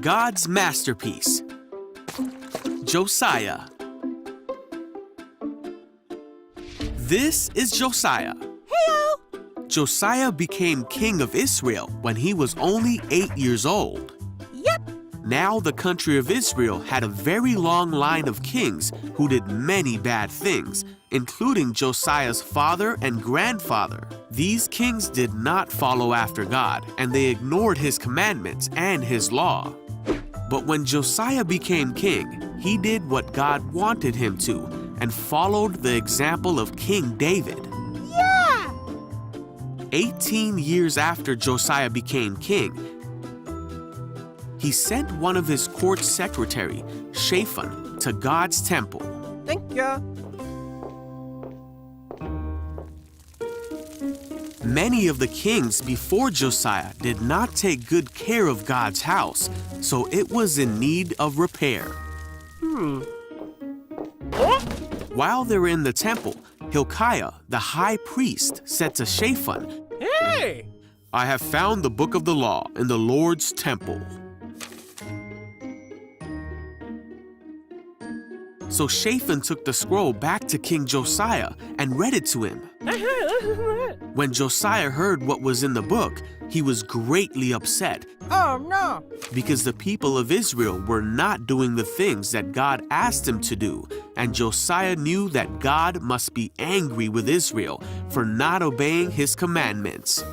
God's masterpiece. Josiah. This is Josiah. Heyo! Josiah became king of Israel when he was only 8 years old. Yep. Now the country of Israel had a very long line of kings who did many bad things, including Josiah's father and grandfather. These kings did not follow after God, and they ignored his commandments and his law. But when Josiah became king, he did what God wanted him to and followed the example of King David. Yeah! 18 years after Josiah became king, he sent one of his court secretary, Shaphan, to God's temple. Thank you. Many of the kings before Josiah did not take good care of God's house, so it was in need of repair. While they were in the temple, Hilkiah, the high priest, said to Shaphan, Hey! "I have found the book of the law in the Lord's temple." So Shaphan took the scroll back to King Josiah and read it to him. When Josiah heard what was in the book, he was greatly upset Oh no! because the people of Israel were not doing the things that God asked him to do, and Josiah knew that God must be angry with Israel for not obeying his commandments.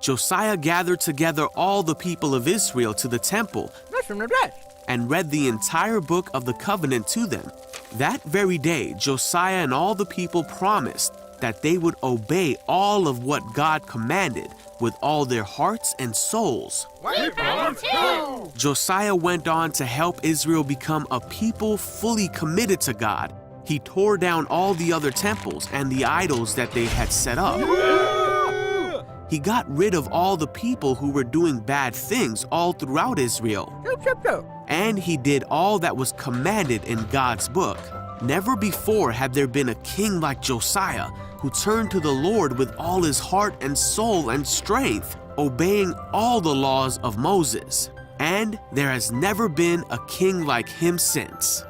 Josiah gathered together all the people of Israel to the temple Listen to this. and read the entire book of the covenant to them. That very day, Josiah and all the people promised that they would obey all of what God commanded with all their hearts and souls. We promise you! Josiah went on to help Israel become a people fully committed to God. He tore down all the other temples and the idols that they had set up. He got rid of all the people who were doing bad things all throughout Israel. And he did all that was commanded in God's book. Never before had there been a king like Josiah who turned to the Lord with all his heart and soul and strength, obeying all the laws of Moses. And there has never been a king like him since.